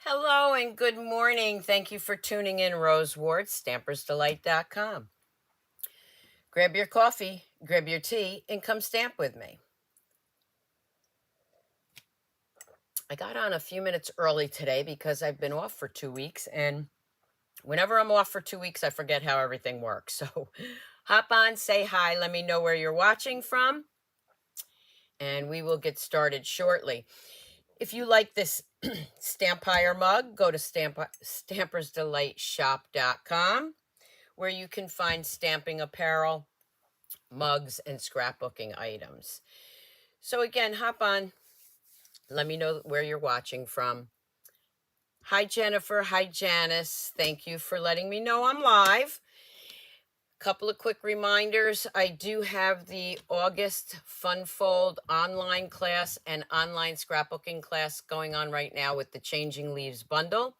Hello and good morning. Thank you for tuning in, Rose Ward, stampersdelight.com. Grab your coffee, grab your tea, and come stamp with me. I got on a few minutes early today because I've been off for 2 weeks, and whenever I'm off for 2 weeks, I forget how everything works. So hop on, say hi, let me know where you're watching from, and we will get started shortly. If you like this Stampire mug, go to stampersdelightshop.com, where you can find stamping apparel, mugs, and scrapbooking items. So again, hop on. Let me know where you're watching from. Hi, Jennifer. Hi, Janice. Thank you for letting me know I'm live. Couple of quick reminders. I do have the August Fun Fold online class and online scrapbooking class going on right now with the Changing Leaves bundle.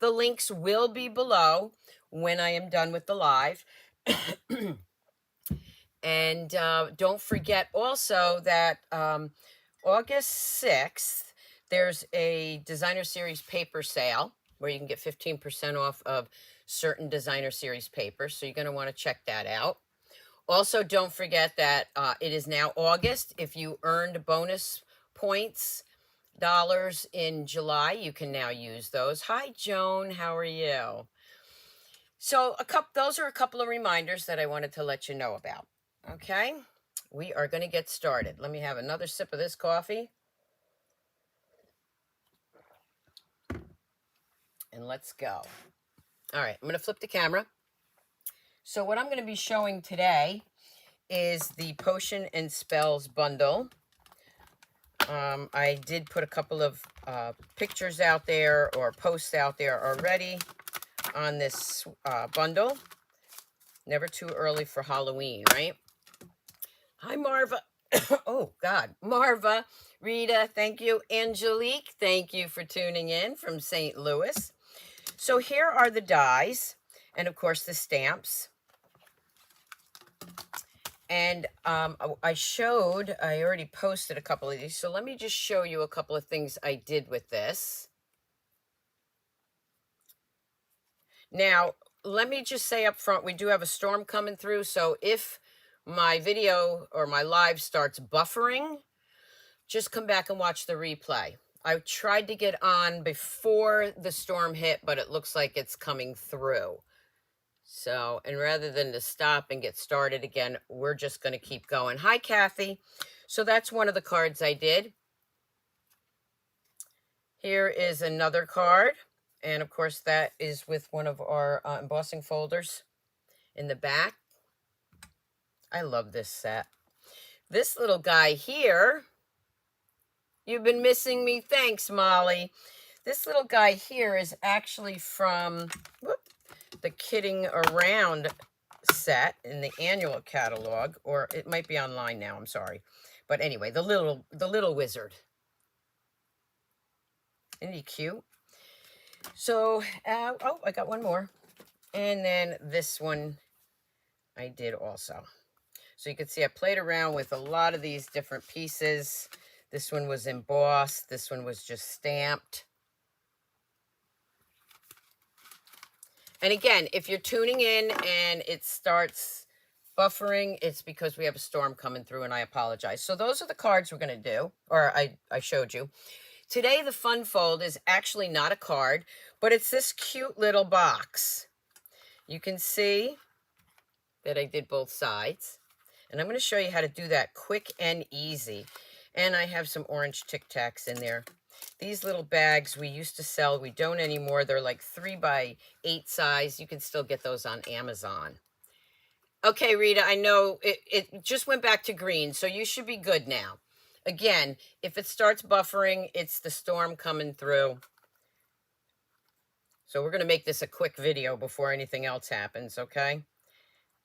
The links will be below when I am done with the live. And don't forget also that August 6th, there's a designer series paper sale where you can get 15% off of certain designer series papers. So you're going to want to check that out. Also, don't forget that it is now August. If you earned bonus points, dollars in July, you can now use those. Hi, Joan. How are you? So those are a couple of reminders that I wanted to let you know about. Okay, we are going to get started. Let me have another sip of this coffee. And let's go. All right, I'm going to flip the camera. So what I'm going to be showing today is the Potion and Spells bundle. I did put a couple of pictures out there or posts out there already on this bundle. Never too early for Halloween, right? Hi, Marva. Oh, God. Marva, Rita, thank you. Angelique, thank you for tuning in from St. Louis. So here are the dies and, of course, the stamps. And I already posted a couple of these. So let me just show you a couple of things I did with this. Now, let me just say up front, we do have a storm coming through. So if my video or my live starts buffering, just come back and watch the replay. I tried to get on before the storm hit, but it looks like it's coming through. So, and rather than to stop and get started again, we're just going to keep going. Hi, Kathy. So that's one of the cards I did. Here is another card. And of course, that is with one of our embossing folders in the back. I love this set. This little guy here, you've been missing me. Thanks, Molly. This little guy here is actually from the Kidding Around set in the annual catalog, or it might be online now, I'm sorry. But anyway, the little wizard. Isn't he cute? So, oh, I got one more. And then this one I did also. So you can see I played around with a lot of these different pieces. This one was embossed. This one was just stamped. And again, if you're tuning in and it starts buffering, it's because we have a storm coming through, and I apologize. So those are the cards we're going to do, or I showed you. Today, the fun fold is actually not a card, but it's this cute little box. You can see that I did both sides. And I'm going to show you how to do that quick and easy. And I have some orange Tic Tacs in there. These little bags we used to sell, we don't anymore. They're like 3x8 size. You can still get those on Amazon. Okay, Rita, I know it just went back to green, so you should be good now. Again, if it starts buffering, it's the storm coming through. So we're going to make this a quick video before anything else happens, okay?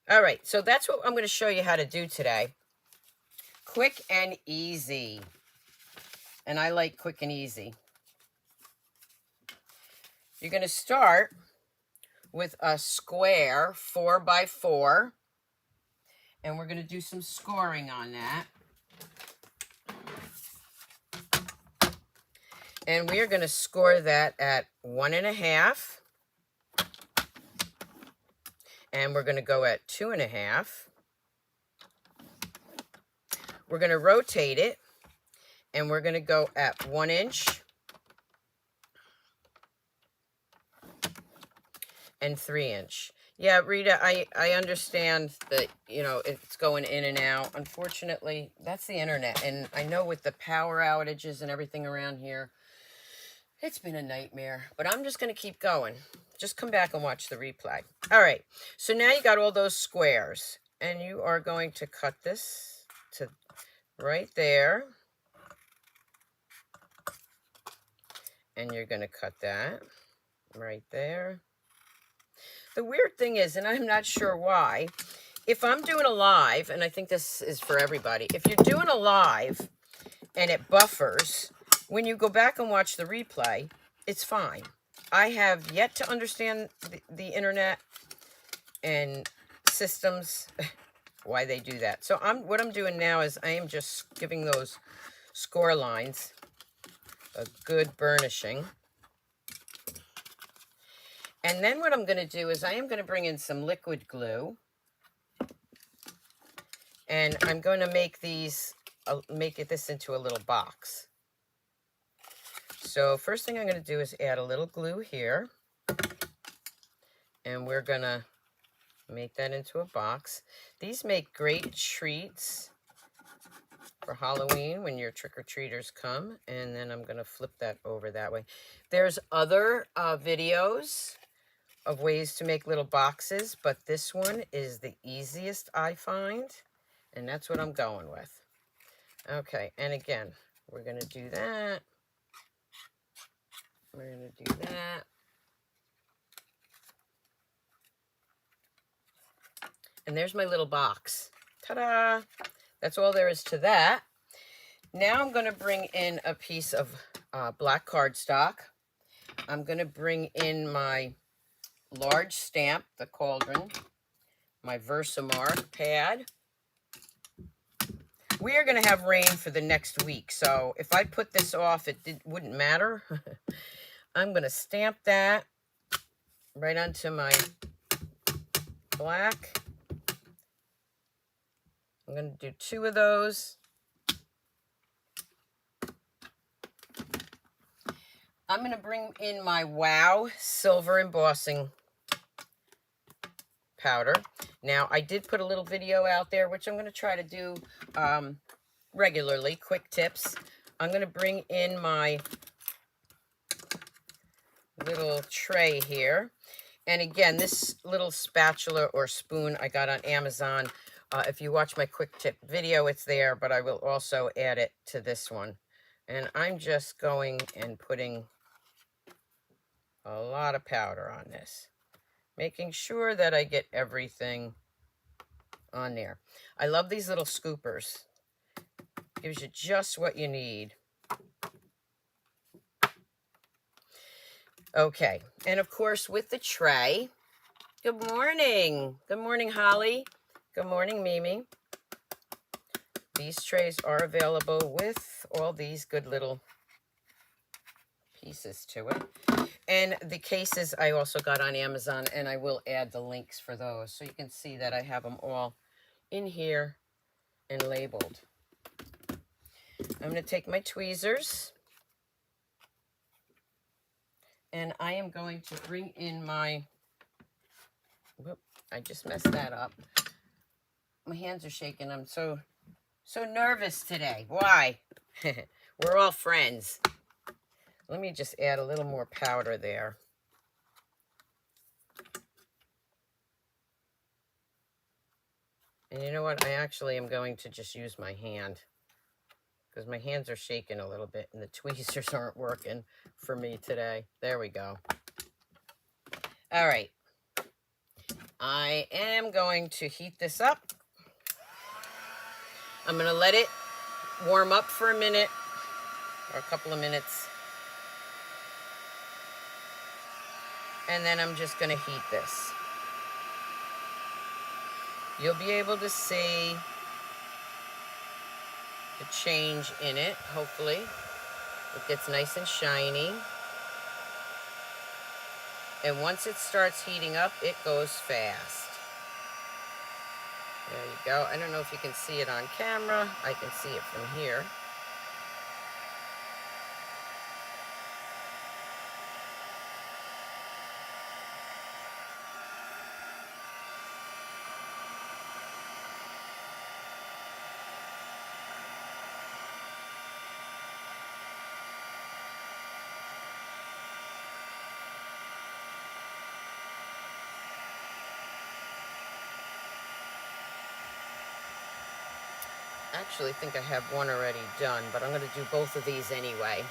All right, so that's what I'm going to show you how to do today. Quick and easy. And I like quick and easy. You're going to start with a square 4x4. And we're going to do some scoring on that. And we are going to score that at 1.5. And we're going to go at 2.5. We're going to rotate it, and we're going to go at 1 inch and 3 inch. Yeah, Rita, I understand that, you know, it's going in and out. Unfortunately, that's the internet. And I know with the power outages and everything around here, it's been a nightmare. But I'm just going to keep going. Just come back and watch the replay. All right. So now you got all those squares. And you are going to cut this to right there. And you're going to cut that right there. The weird thing is, and I'm not sure why, if I'm doing a live, and I think this is for everybody, if you're doing a live and it buffers, when you go back and watch the replay, it's fine. I have yet to understand the internet and systems, why they do that. So what I'm doing now is I am just giving those score lines a good burnishing. And then what I'm going to do is I am going to bring in some liquid glue. And I'm going to make this into a little box. So first thing I'm going to do is add a little glue here. And we're going to make that into a box. These make great treats for Halloween when your trick-or-treaters come. And then I'm going to flip that over that way. There's other videos of ways to make little boxes, but this one is the easiest I find, and that's what I'm going with. Okay, and again, we're going to do that. We're going to do that. And there's my little box. Ta-da! That's all there is to that. Now I'm going to bring in a piece of black cardstock. I'm going to bring in my large stamp, the cauldron, my Versamark pad. We are going to have rain for the next week, so if I put this off, it wouldn't matter. I'm going to stamp that right onto my black. I'm going to do 2 of those. I'm going to bring in my Wow Silver Embossing powder. Now, I did put a little video out there, which I'm going to try to do regularly, quick tips. I'm going to bring in my little tray here. And again, this little spatula or spoon I got on Amazon. If you watch my quick tip video, it's there, but I will also add it to this one. And I'm just going and putting a lot of powder on this, making sure that I get everything on there. I love these little scoopers. Gives you just what you need. Okay, and of course with the tray, good morning. Good morning, Holly. Good morning, Mimi. These trays are available with all these good little pieces to it. And the cases I also got on Amazon, and I will add the links for those. So you can see that I have them all in here and labeled. I'm going to take my tweezers. And I am going to bring in my, whoop, I just messed that up. My hands are shaking. I'm so nervous today. Why? We're all friends. Let me just add a little more powder there. And you know what? I actually am going to just use my hand because my hands are shaking a little bit and the tweezers aren't working for me today. There we go. All right. I am going to heat this up. I'm going to let it warm up for a minute or a couple of minutes. And then I'm just going to heat this. You'll be able to see the change in it, hopefully. It gets nice and shiny. And once it starts heating up, it goes fast. There you go. I don't know if you can see it on camera. I can see it from here. Actually, I think I have one already done, but I'm going to do both of these anyway.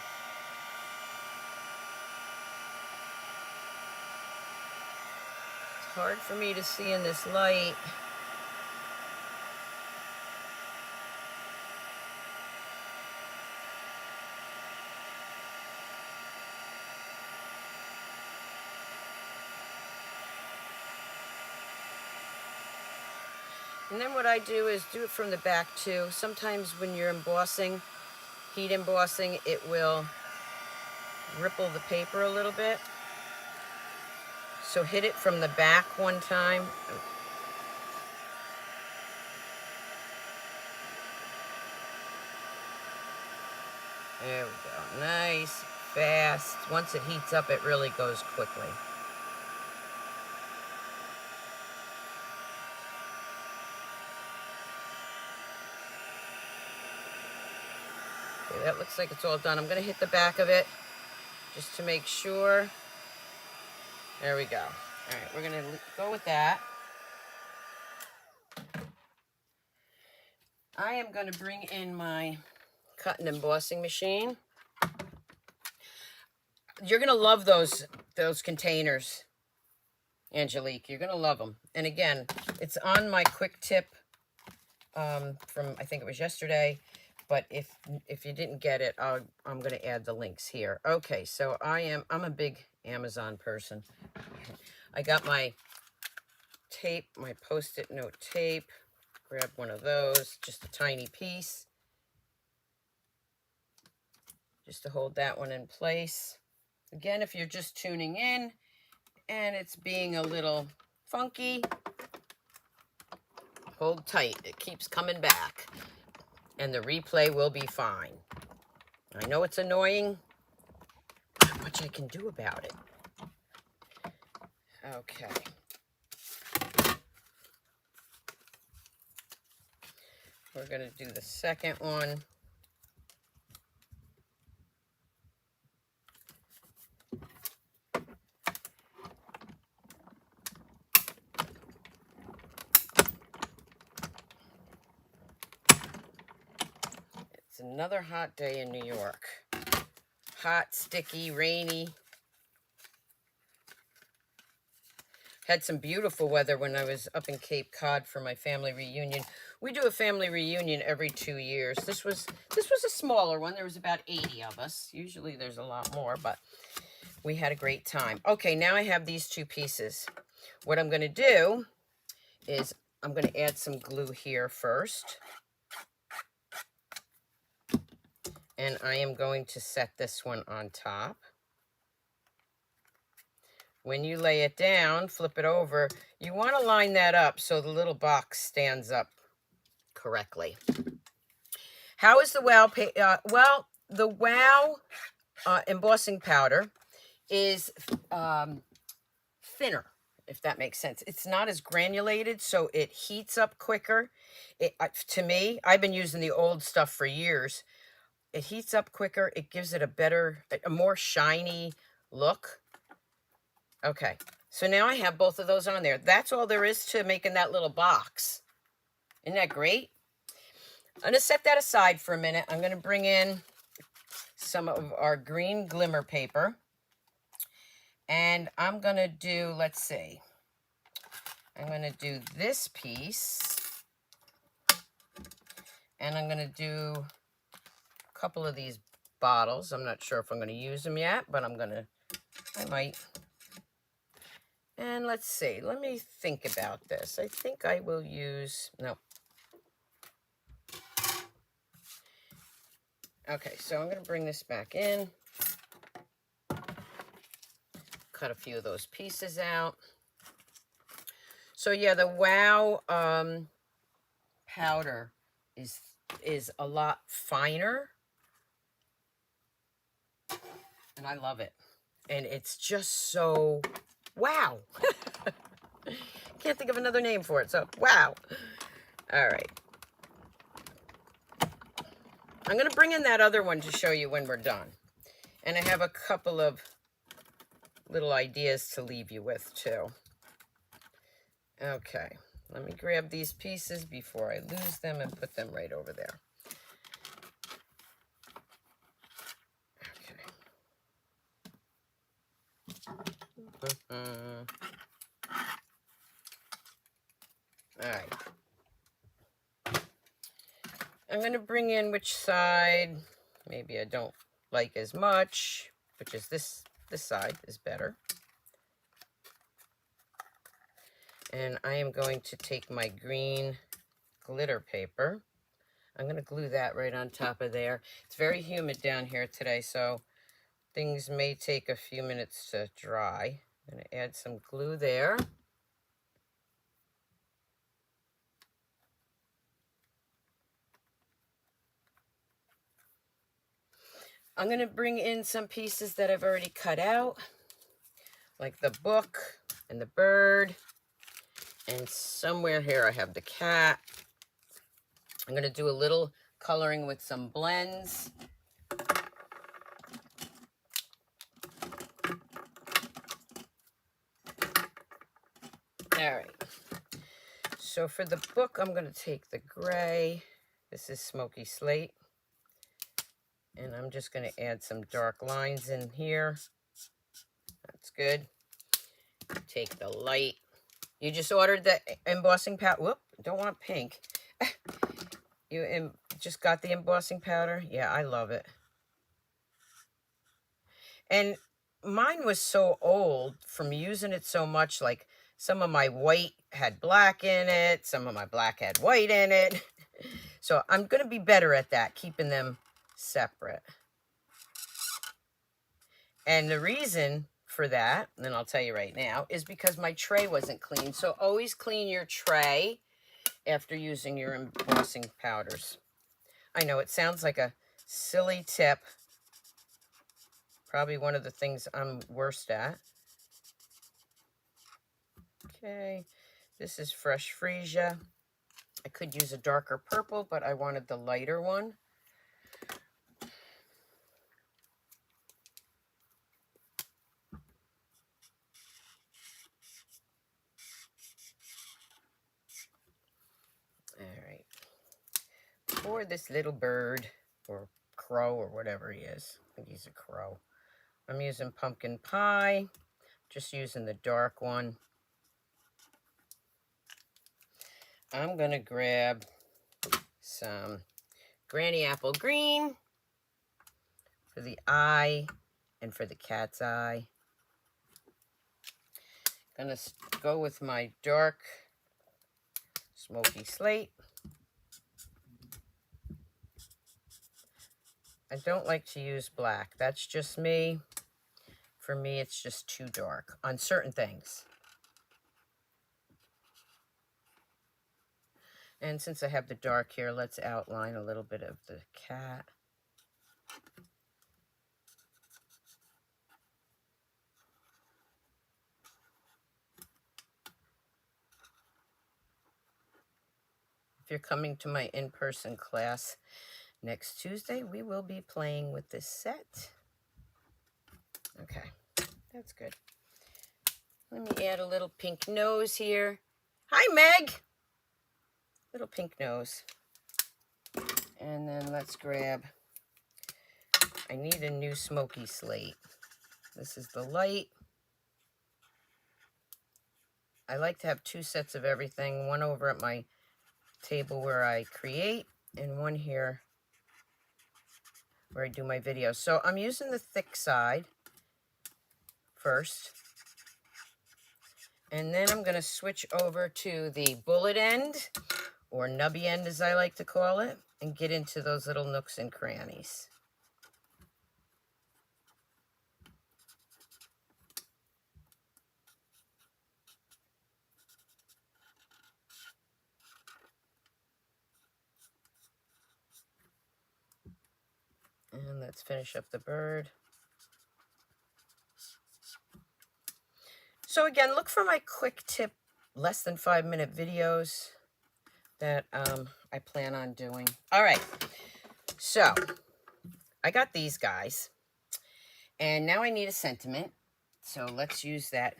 It's hard for me to see in this light. And then what I do is do it from the back too. Sometimes when you're embossing, heat embossing, it will ripple the paper a little bit. So hit it from the back one time. There we go. Nice, fast. Once it heats up, it really goes quickly. Okay, that looks like it's all done. I'm going to hit the back of it just to make sure. There we go. All right, we're going to go with that. I am going to bring in my cut and embossing machine. You're going to love those containers, Angelique. You're going to love them. And again, it's on my quick tip from, I think it was yesterday. But if you didn't get it, I'm going to add the links here. Okay, so I'm a big Amazon person. I got my tape, my Post-it note tape. Grab one of those, just a tiny piece, just to hold that one in place. Again, if you're just tuning in and it's being a little funky, hold tight. It keeps coming back. And the replay will be fine. I know it's annoying. Not much I can do about it. Okay. We're going to do the second one. It's another hot day in New York. Hot, sticky, rainy. Had some beautiful weather when I was up in Cape Cod for my family reunion. We do a family reunion every 2 years. This was a smaller one. There was about 80 of us. Usually there's a lot more, but we had a great time. Okay, now I have these two pieces. What I'm going to do is I'm going to add some glue here first. And I am going to set this one on top. When you lay it down, flip it over, you want to line that up so the little box stands up correctly. How is the wow? Well, the wow embossing powder is thinner, if that makes sense. It's not as granulated, so it heats up quicker. To me, I've been using the old stuff for years. It heats up quicker. It gives it a more shiny look. Okay, so now I have both of those on there. That's all there is to making that little box. Isn't that great? I'm going to set that aside for a minute. I'm going to bring in some of our green Glimmer paper. And I'm going to do, let's see. I'm going to do this piece. And I'm going to do a couple of these bottles. I'm not sure if I'm going to use them yet, but I might. And let's see, let me think about this. I think I will use, no. Okay, so I'm going to bring this back in. Cut a few of those pieces out. So yeah, the Wow powder is a lot finer. And I love it. And it's just so wow. Can't think of another name for it. So wow. All right. I'm going to bring in that other one to show you when we're done. And I have a couple of little ideas to leave you with too. Okay. Let me grab these pieces before I lose them and put them right over there. All right. I'm going to bring in which side maybe I don't like as much, which is this side is better. And I am going to take my green glitter paper. I'm going to glue that right on top of there. It's very humid down here today, so things may take a few minutes to dry. I'm going to add some glue there. I'm going to bring in some pieces that I've already cut out, like the book and the bird. And somewhere here I have the cat. I'm going to do a little coloring with some blends. All right. So for the book, I'm going to take the gray. This is Smoky Slate. And I'm just going to add some dark lines in here. That's good. Take the light. You just ordered the embossing powder. Whoop, don't want pink. You just got the embossing powder? Yeah, I love it. And mine was so old from using it so much, like some of my white had black in it, some of my black had white in it. So I'm going to be better at that, keeping them separate. And the reason for that, and I'll tell you right now, is because my tray wasn't clean. So always clean your tray after using your embossing powders. I know it sounds like a silly tip. Probably one of the things I'm worst at. Okay, this is Fresh Freesia. I could use a darker purple, but I wanted the lighter one. All right. For this little bird, or crow, or whatever he is. I think he's a crow. I'm using Pumpkin Pie. Just using the dark one. I'm going to grab some Granny Apple Green for the eye and for the cat's eye. Gonna go with my dark Smoky Slate. I don't like to use black. That's just me. For me, it's just too dark on certain things. And since I have the dark here, let's outline a little bit of the cat. If you're coming to my in-person class next Tuesday, we will be playing with this set. Okay, that's good. Let me add a little pink nose here. Hi, Meg! Little pink nose. And then let's grab, I need a new Smoky Slate. This is the light. I like to have two sets of everything, one over at my table where I create, and one here where I do my videos. So I'm using the thick side first. And then I'm going to switch over to the bullet end, or nubby end as I like to call it, and get into those little nooks and crannies. Let's finish up the bird. So again, look for my quick tip, less than 5-minute videos that I plan on doing. All right, so I got these guys, and now I need a sentiment. So let's use that.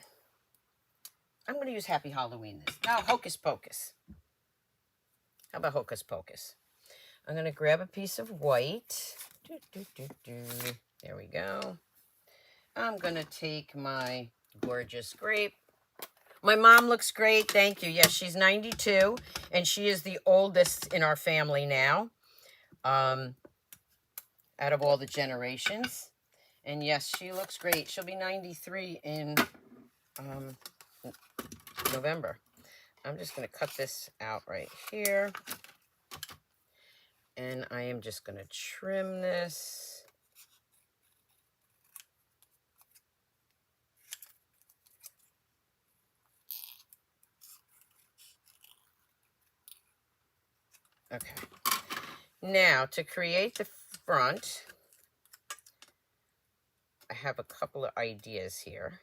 I'm going to use Happy Halloween this. Now, Hocus Pocus. How about Hocus Pocus? I'm going to grab a piece of white. There we go. I'm going to take my gorgeous grape. My mom looks great. Thank you. Yes, she's 92, and she is the oldest in our family now, out of all the generations. And yes, she looks great. She'll be 93 in November. I'm just going to cut this out right here. And I am just going to trim this. Okay. Now, to create the front, I have a couple of ideas here.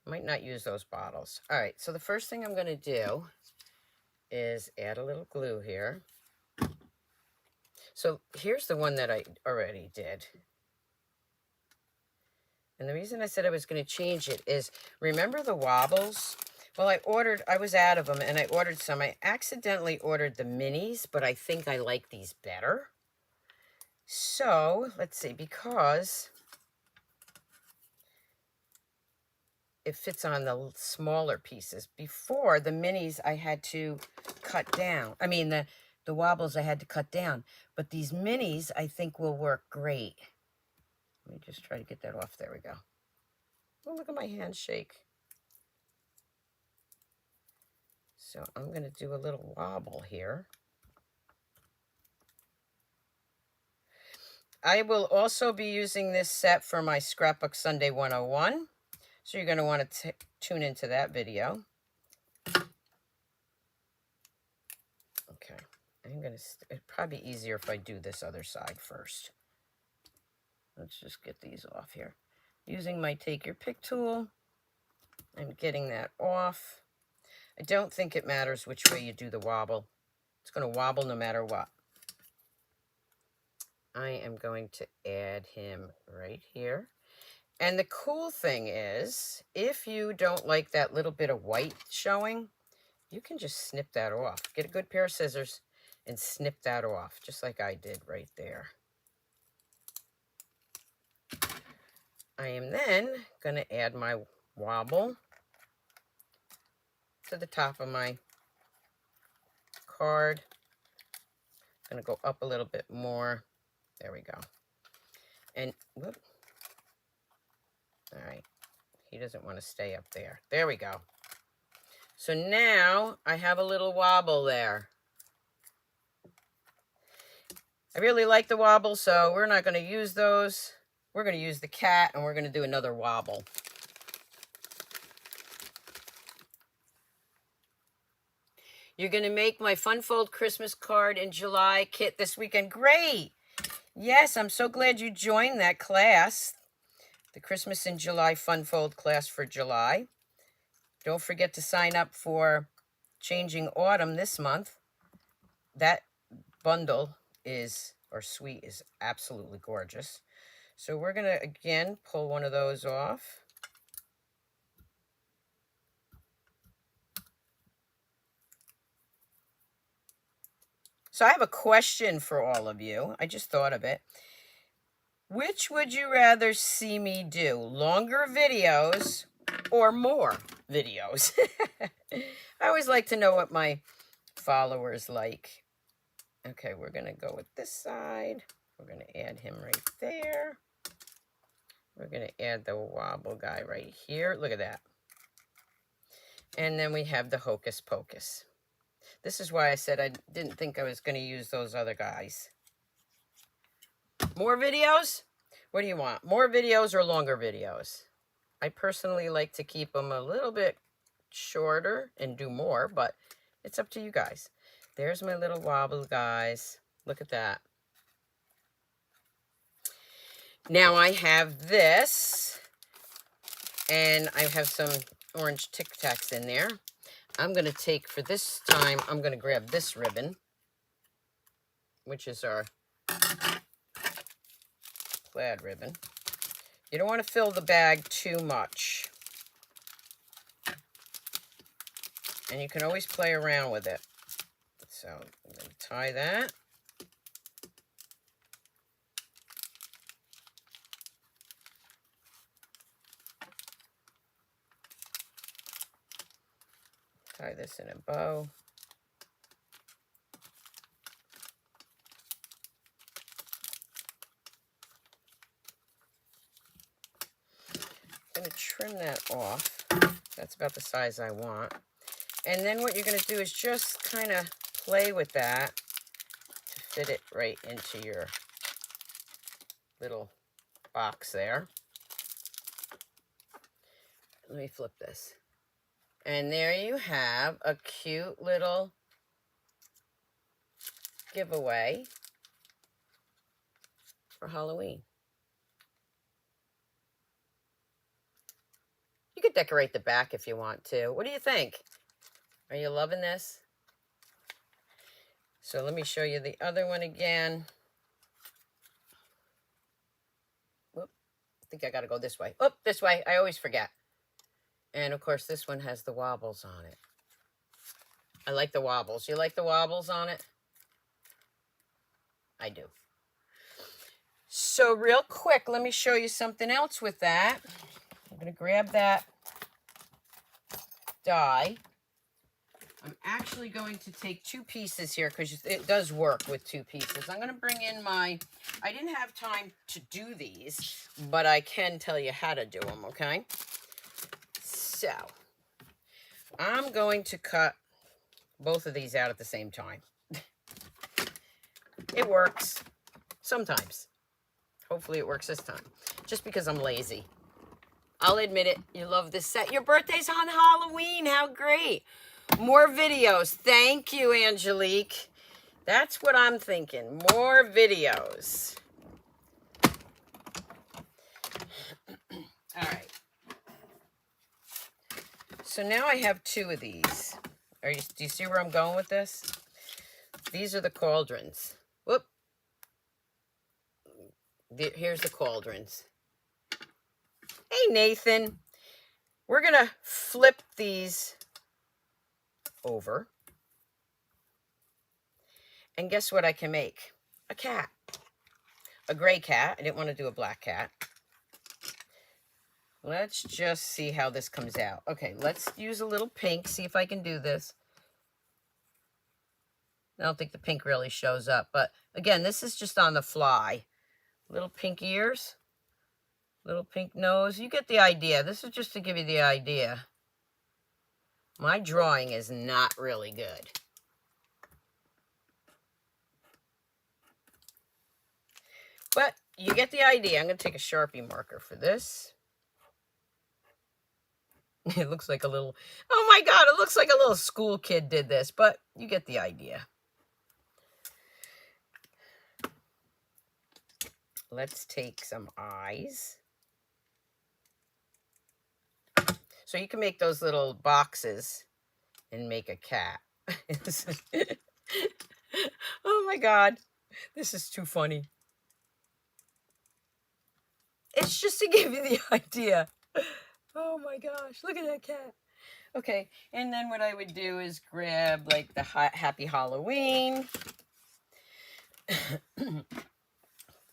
Might not use those bottles. All right, so the first thing I'm going to do is add a little glue here. So here's the one that I already did. And the reason I said I was going to change it is, remember the wobbles? Well, I was out of them, and I ordered some. I accidentally ordered the minis, but I think I like these better. So, let's see, because it fits on the smaller pieces. Before, the minis I had to cut down. I mean, the wobbles I had to cut down. But these minis, I think, will work great. Let me just try to get that off. There we go. Oh, look at my hand shake. So I'm going to do a little wobble here. I will also be using this set for my Scrapbook Sunday 101. So you're going to want to tune into that video. Okay. It'd probably be easier if I do this other side first. Let's just get these off here. Using my Take Your Pick tool, I'm getting that off. I don't think it matters which way you do the wobble. It's going to wobble no matter what. I am going to add him right here. And the cool thing is, if you don't like that little bit of white showing, you can just snip that off. Get a good pair of scissors and snip that off, just like I did right there. I am then going to add my wobble to the top of my card. I'm going to go up a little bit more. There we go. And, whoop. All right. He doesn't want to stay up there. There we go. So now I have a little wobble there. I really like the wobble, so we're not going to use those. We're going to use the cat, and we're going to do another wobble. You're going to make my Fun Fold Christmas card in July kit this weekend. Great. Yes, I'm so glad you joined that class. The Christmas in July Fun Fold class for July. Don't forget to sign up for Changing Autumn this month. That bundle is, or suite, is absolutely gorgeous. So we're going to, again, pull one of those off. So I have a question for all of you. I just thought of it. Which would you rather see me do? Longer videos or more videos? I always like to know what my followers like. Okay, we're going to go with this side. We're going to add him right there. We're going to add the wobble guy right here. Look at that. And then we have the Hocus Pocus. This is why I said I didn't think I was going to use those other guys. More videos? What do you want? More videos or longer videos? I personally like to keep them a little bit shorter and do more, but it's up to you guys. There's my little wobble, guys. Look at that. Now I have this, and I have some orange Tic Tacs in there. I'm going to take, for this time, I'm going to grab this ribbon, which is our plaid ribbon. You don't want to fill the bag too much. And you can always play around with it. So I'm going to tie that. Tie this in a bow. I'm going to trim that off. That's about the size I want. And then what you're going to do is just kind of play with that to fit it right into your little box there. Let me flip this. And there you have a cute little giveaway for Halloween. You could decorate the back if you want to. What do you think? Are you loving this? So let me show you the other one again. Whoop. I think I got to go this way. Oh, this way. I always forget. And of course, this one has the wobbles on it. I like the wobbles. You like the wobbles on it? I do. So real quick, let me show you something else with that. I'm going to grab that die. I'm actually going to take 2 pieces here because it does work with 2 pieces. I'm going to bring in my, I didn't have time to do these, but I can tell you how to do them, okay? So, I'm going to cut both of these out at the same time. It works sometimes. Hopefully it works this time. Just because I'm lazy. I'll admit it. You love this set. Your birthday's on Halloween. How great. More videos. Thank you, Angelique. That's what I'm thinking. More videos. All right. So now I have 2 of these. Do you see where I'm going with this? These are the cauldrons. Whoop. Here's the cauldrons. Hey, Nathan. We're going to flip these over. And guess what I can make? A cat. A gray cat. I didn't want to do a black cat. Let's just see how this comes out. Okay, let's use a little pink. See if I can do this. I don't think the pink really shows up. But again, this is just on the fly. Little pink ears. Little pink nose. You get the idea. This is just to give you the idea. My drawing is not really good. But you get the idea. I'm going to take a Sharpie marker for this. It looks like a little, oh my God, it looks like a little school kid did this, but you get the idea. Let's take some eyes. So you can make those little boxes and make a cat. Oh my God, this is too funny. It's just to give you the idea. Oh my gosh, look at that cat. Okay, and then what I would do is grab like the Happy Halloween.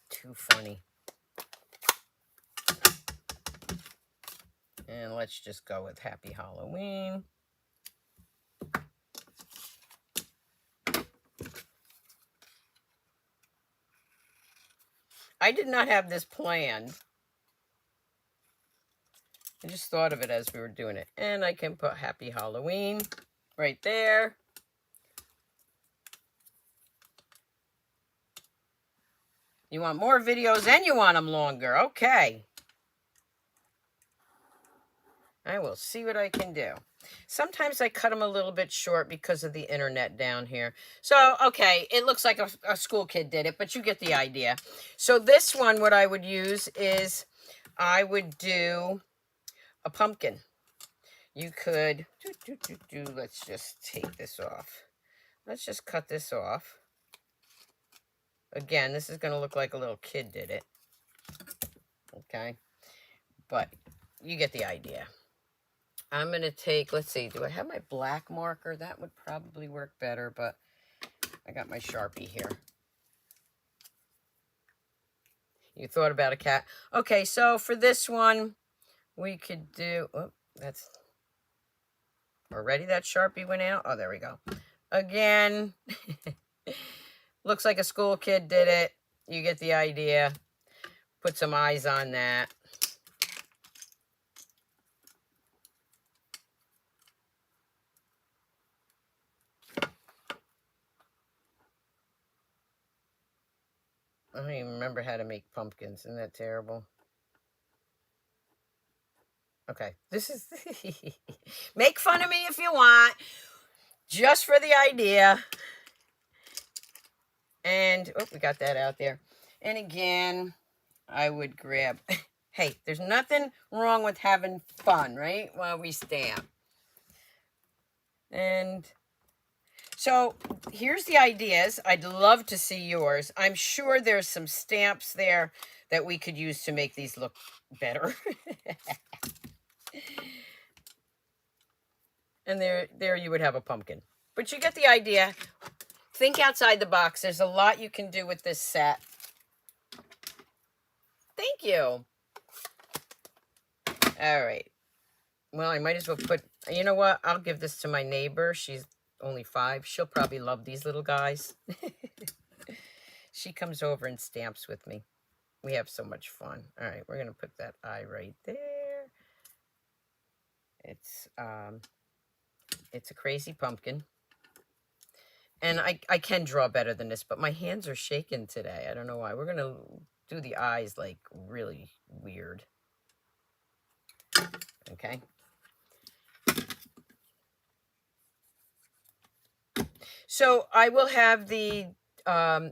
Too funny. And let's just go with Happy Halloween. I did not have this planned. I just thought of it as we were doing it. And I can put Happy Halloween right there. You want more videos and you want them longer. Okay. I will see what I can do. Sometimes I cut them a little bit short because of the internet down here. So, okay, it looks like a school kid did it, but you get the idea. So this one, what I would use is I would do a pumpkin. You could, let's just take this off. Let's just cut this off. Again, this is going to look like a little kid did it. Okay, but you get the idea. I'm going to take, let's see, do I have my black marker? That would probably work better, but I got my Sharpie here. You thought about a cat. Okay, so for this one, we could do, oh, that's, already that Sharpie went out. Oh, there we go. Again, looks like a school kid did it. You get the idea. Put some eyes on that. I don't even remember how to make pumpkins. Isn't that terrible? Okay, this is... Make fun of me if you want. Just for the idea. And, oh, we got that out there. And again, I would grab... Hey, there's nothing wrong with having fun, right? While we stamp. And... So here's the ideas. I'd love to see yours. I'm sure there's some stamps there that we could use to make these look better. And there you would have a pumpkin. But you get the idea. Think outside the box. There's a lot you can do with this set. Thank you. All right. Well, I might as well put, you know what? I'll give this to my neighbor. She's only 5. She'll probably love these little guys. She comes over and stamps with me. We have so much fun. All right, we're going to put that eye right there. It's a crazy pumpkin. And I can draw better than this, but my hands are shaking today. I don't know why. We're going to do the eyes like really weird. Okay. So I will have the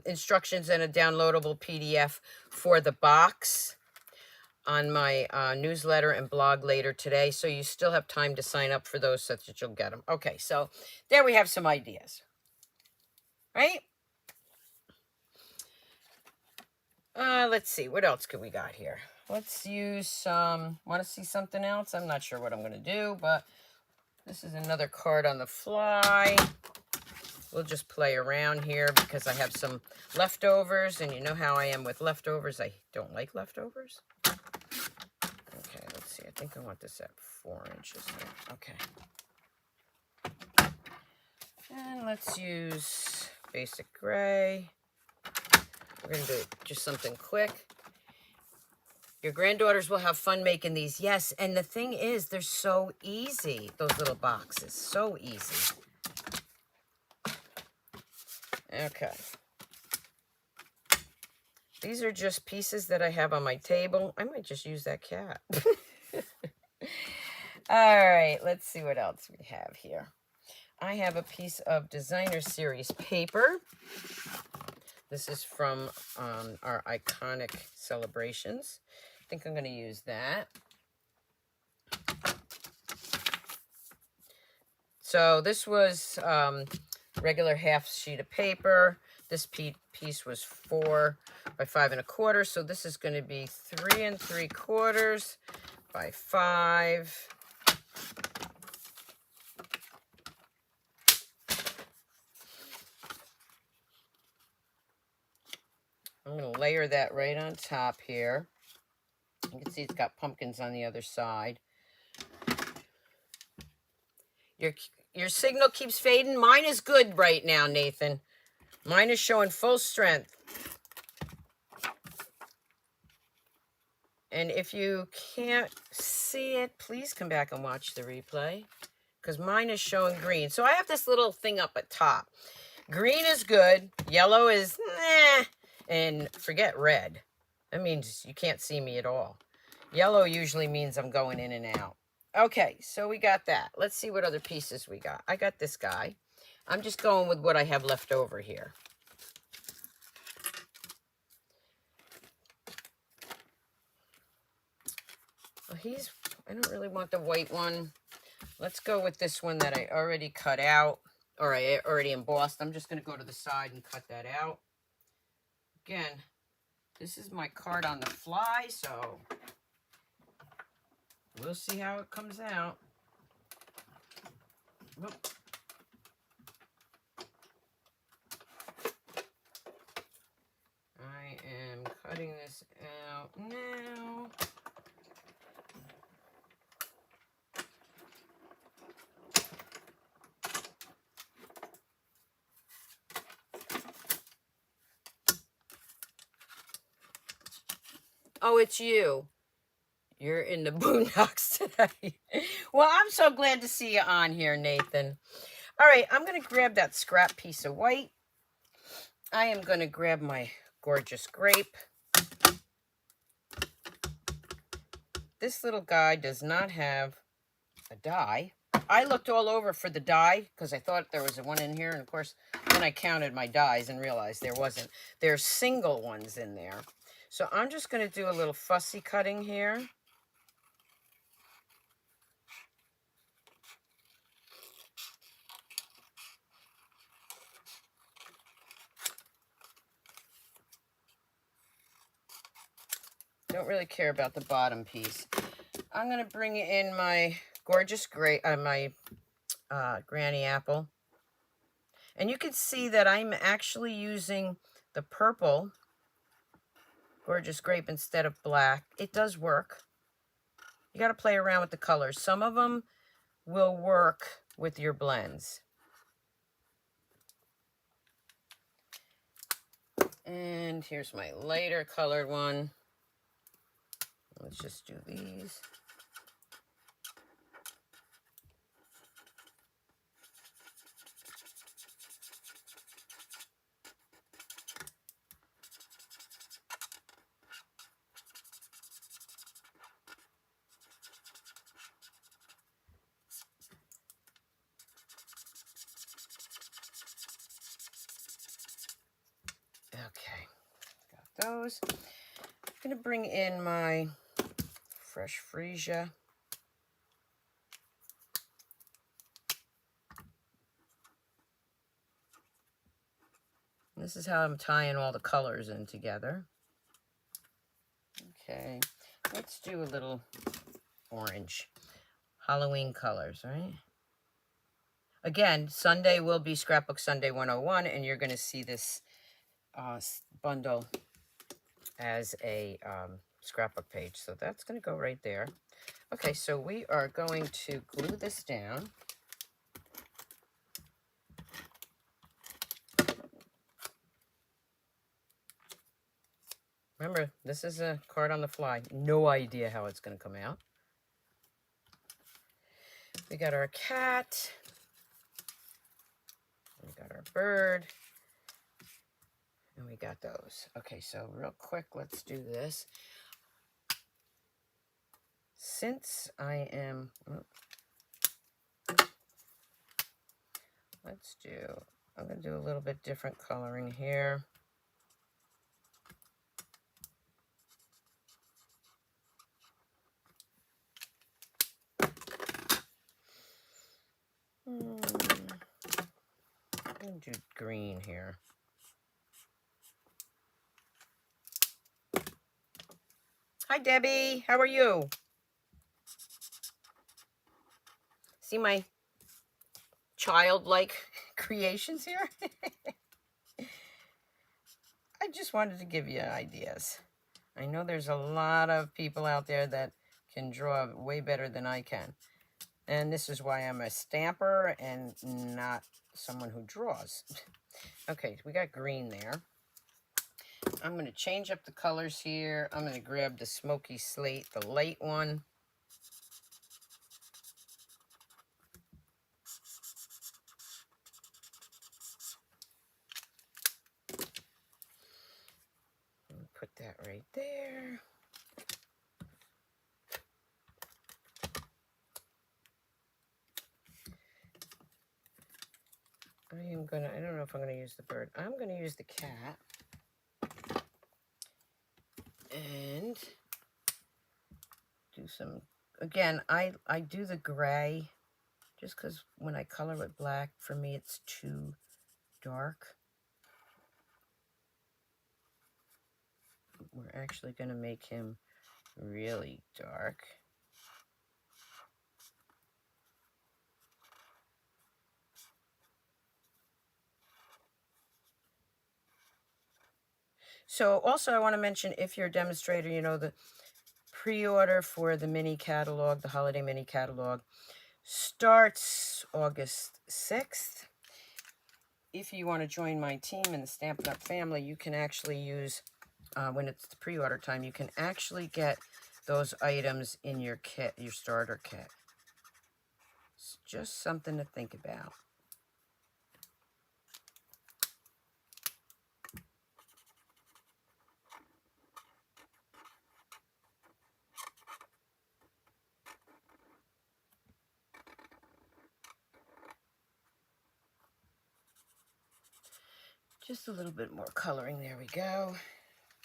instructions and a downloadable PDF for the box on my newsletter and blog later today. So you still have time to sign up for those so that you'll get them. Okay, so there we have some ideas. Right? Let's see. What else could we got here? Let's use some... Want to see something else? I'm not sure what I'm going to do, but this is another card on the fly. We'll just play around here because I have some leftovers, and you know how I am with leftovers. I don't like leftovers. Okay, let's see. I think I want this at 4 inches here. Okay. And let's use basic gray. We're going to do just something quick. Your granddaughters will have fun making these. Yes, and the thing is, they're so easy, those little boxes. So easy. Okay. These are just pieces that I have on my table. I might just use that cat. All right, let's see what else we have here. I have a piece of designer series paper. This is from our iconic celebrations. I think I'm going to use that. So this was regular half sheet of paper. This piece was 4 by 5 1/4. So this is going to be 3 3/4 by 5. I'm going to layer that right on top here. You can see it's got pumpkins on the other side. Your signal keeps fading. Mine is good right now, Nathan. Mine is showing full strength. And if you can't see it, please come back and watch the replay, because mine is showing green. So I have this little thing up at top. Green is good. Yellow is nah. And forget red. That means you can't see me at all. Yellow usually means I'm going in and out. Okay, so we got that. Let's see what other pieces we got. I got this guy. I'm just going with what I have left over here. Well, I don't really want the white one. Let's go with this one that I already cut out, or I already embossed. I'm just going to go to the side and cut that out. Again, this is my card on the fly, so we'll see how it comes out. Whoop. I am cutting this out now. Oh, it's you. You're in the boondocks today. Well, I'm so glad to see you on here, Nathan. All right, I'm going to grab that scrap piece of white. I am going to grab my gorgeous grape. This little guy does not have a die. I looked all over for the die because I thought there was one in here. And of course, then I counted my dies and realized there wasn't. There's single ones in there. So I'm just going to do a little fussy cutting here. Don't really care about the bottom piece. I'm going to bring in my gorgeous gray, my granny apple. And you can see that I'm actually using the purple gorgeous grape instead of black. It does work. You got to play around with the colors. Some of them will work with your blends. And here's my lighter colored one. Let's just do these. Okay, got those. I'm going to bring in my fresh freesia. This is how I'm tying all the colors in together. Okay, let's do a little orange. Halloween colors, right? Again, Sunday will be Scrapbook Sunday 101, and you're going to see this bundle as a scrapbook page. So that's going to go right there. Okay, so we are going to glue this down. Remember, this is a card on the fly. No idea how it's going to come out. We got our cat. We got our bird. And we got those. Okay, so real quick, let's do this. Since I am... I'm going to do a little bit different coloring here. I'm going to do green here. Hi, Debbie. How are you? See my childlike creations here? I just wanted to give you ideas. I know there's a lot of people out there that can draw way better than I can. And this is why I'm a stamper and not someone who draws. Okay, we got green there. I'm going to change up the colors here. I'm going to grab the smoky slate, the light one. Put that right there. I don't know if I'm gonna use the bird. I'm gonna use the cat. And do some, again, I do the gray just because when I color it black, for me it's too dark. We're actually going to make him really dark. So also I want to mention, if you're a demonstrator, you know, the pre-order for the mini catalog, the holiday mini catalog, starts August 6th. If you want to join my team in the Stampin' Up! Family, you can actually use, when it's the pre-order time, you can actually get those items in your kit, your starter kit. It's just something to think about. Just a little bit more coloring. There we go.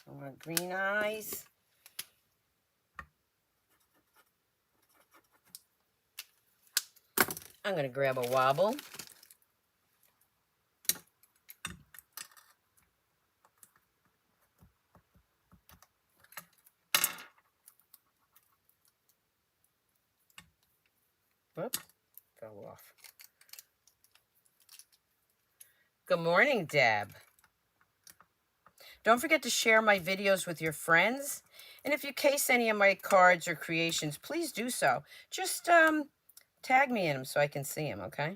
I want green eyes. I'm going to grab a wobble. Whoop, fell off. Good morning, Deb. Don't forget to share my videos with your friends. And if you case any of my cards or creations, please do so. Just tag me in them so I can see them, okay?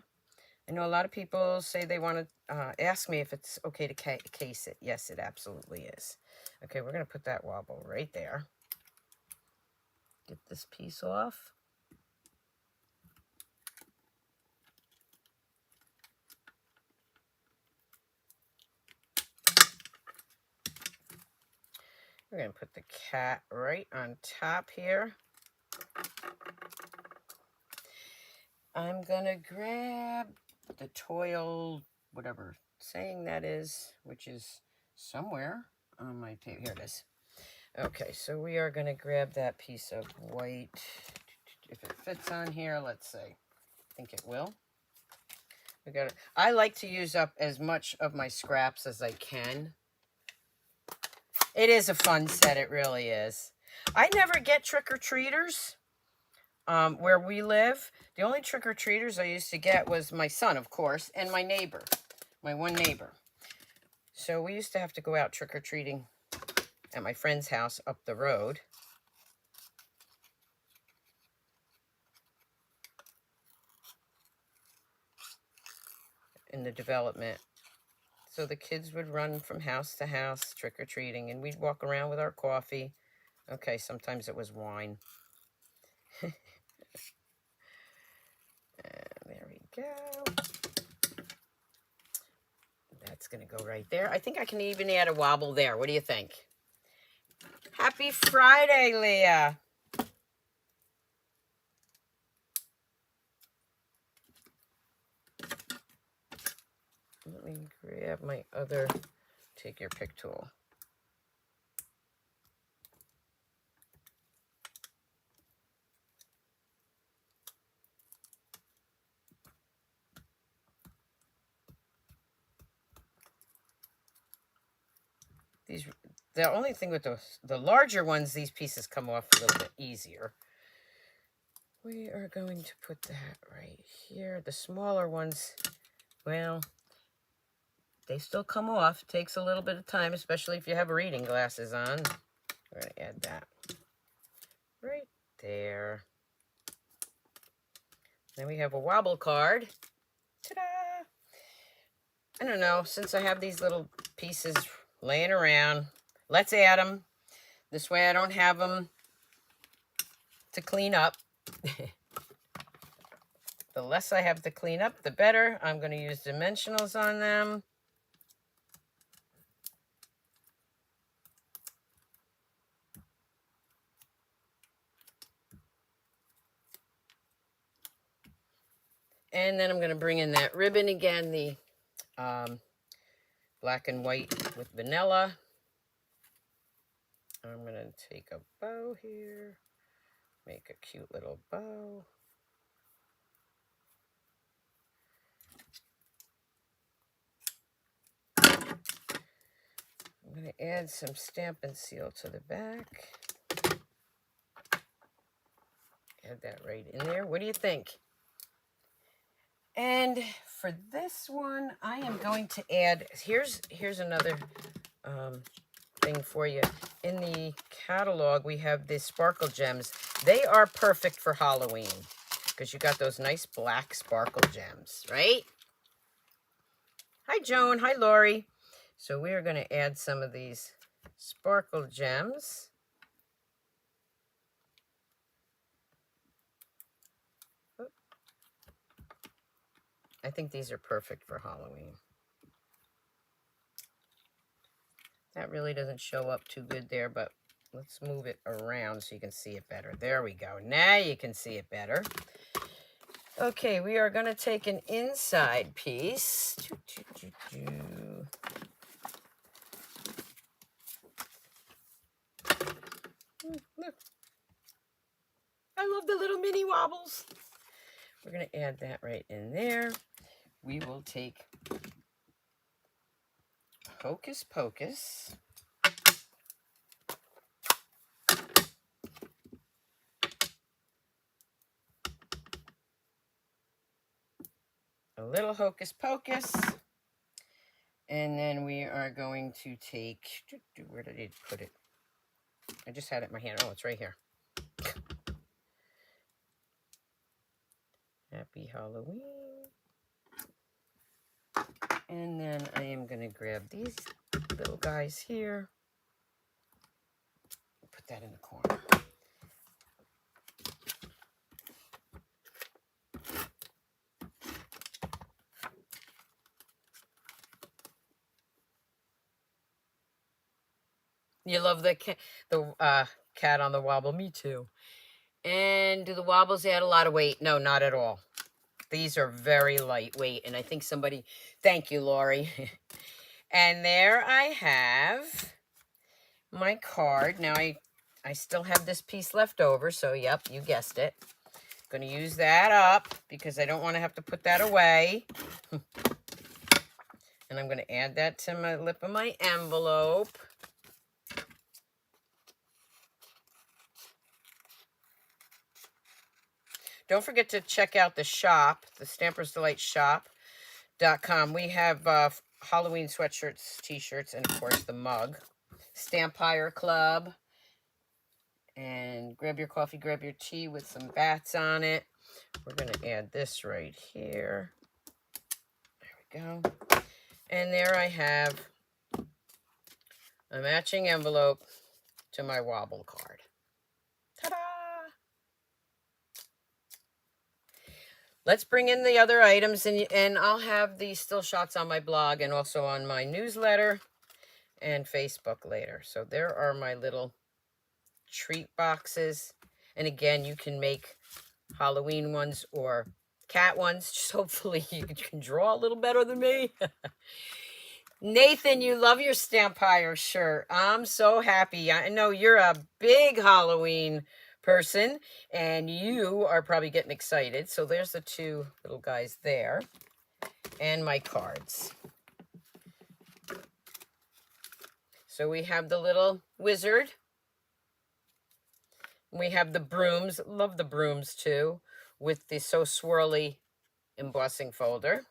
I know a lot of people say they want to ask me if it's okay to case it. Yes, it absolutely is. Okay, we're going to put that wobble right there. Get this piece off. We're going to put the cat right on top here. I'm going to grab the toil, whatever saying that is, which is somewhere on my tape. Here it is. Okay, so we are going to grab that piece of white. If it fits on here, let's see. I think it will. We got it. I like to use up as much of my scraps as I can. It is a fun set, it really is. I never get trick-or-treaters where we live. The only trick-or-treaters I used to get was my son, of course, and my neighbor, my one neighbor. So we used to have to go out trick-or-treating at my friend's house up the road. In the development. So the kids would run from house to house trick-or-treating, and we'd walk around with our coffee. Okay, sometimes it was wine. And there we go. That's going to go right there. I think I can even add a wobble there. What do you think? Happy Friday, Leah. Let me grab my other take your pick tool. The only thing with the larger ones, these pieces come off a little bit easier. We are going to put that right here. The smaller ones, well, they still come off. It takes a little bit of time, especially if you have reading glasses on. We're going to add that right there. Then we have a wobble card. Ta-da! I don't know, since I have these little pieces laying around, let's add them. This way I don't have them to clean up. The less I have to clean up, the better. I'm going to use dimensionals on them. And then I'm going to bring in that ribbon again, the black and white with vanilla. I'm going to take a bow here, make a cute little bow. I'm going to add some Stampin' Seal to the back. Add that right in there. What do you think? And for this one, I am going to add, here's another thing for you. In the catalog, we have the sparkle gems. They are perfect for Halloween because you got those nice black sparkle gems, right? Hi, Joan. Hi, Lori. So we are going to add some of these sparkle gems. I think these are perfect for Halloween. That really doesn't show up too good there, but let's move it around so you can see it better. There we go. Now you can see it better. Okay, we are going to take an inside piece. Look. I love the little mini wobbles. We're going to add that right in there. We will take Hocus Pocus. A little Hocus Pocus. And then we are going to take, where did I put it? I just had it in my hand. Oh, it's right here. Happy Halloween. And then I am going to grab these little guys here. Put that in the corner. You love the cat on the wobble. Me too. And do the wobbles add a lot of weight? No, not at all. These are very lightweight. And I think somebody, thank you, Lori. And there I have my card. Now I still have this piece left over. So, yep, you guessed it. Going to use that up because I don't want to have to put that away. And I'm going to add that to my lip of my envelope. Don't forget to check out the shop, the Stampers Delight shop.com. We have Halloween sweatshirts, t-shirts, and of course the mug. Stampire Club. And grab your coffee, grab your tea with some bats on it. We're going to add this right here. There we go. And there I have a matching envelope to my wobble card. Ta-da! Let's bring in the other items, and I'll have these still shots on my blog and also on my newsletter and Facebook later. So there are my little treat boxes. And again, you can make Halloween ones or cat ones. Just hopefully you can draw a little better than me. Nathan, you love your Stampire shirt. I'm so happy. I know you're a big Halloween person and you are probably getting excited. So there's the two little guys there and my cards. So we have the little wizard. We have the brooms. Love the brooms too, with the So Swirly embossing folder.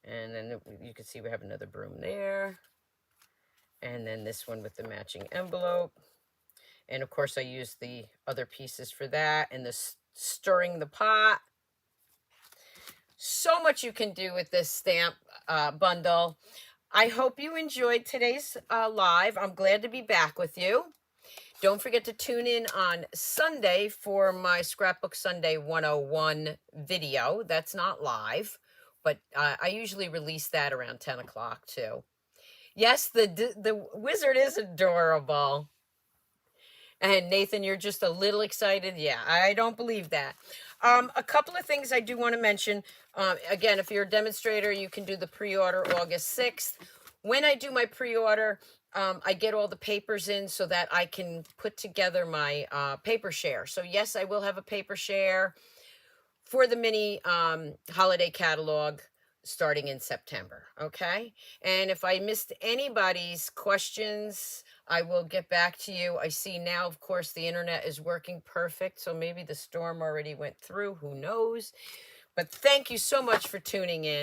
And then you can see we have another broom there. And then this one with the matching envelope. And of course I use the other pieces for that and the stirring the pot. So much you can do with this stamp bundle. I hope you enjoyed today's live. I'm glad to be back with you. Don't forget to tune in on Sunday for my Scrapbook Sunday 101 video. That's not live, but I usually release that around 10 o'clock too. Yes, the wizard is adorable. And Nathan, you're just a little excited. Yeah, I don't believe that. A couple of things I do want to mention. Again, if you're a demonstrator, you can do the pre-order August 6th. When I do my pre-order, I get all the papers in so that I can put together my paper share. So yes, I will have a paper share for the mini holiday catalog starting in September. Okay. And if I missed anybody's questions, I will get back to you. I see now, of course, the internet is working perfect. So maybe the storm already went through. Who knows? But thank you so much for tuning in.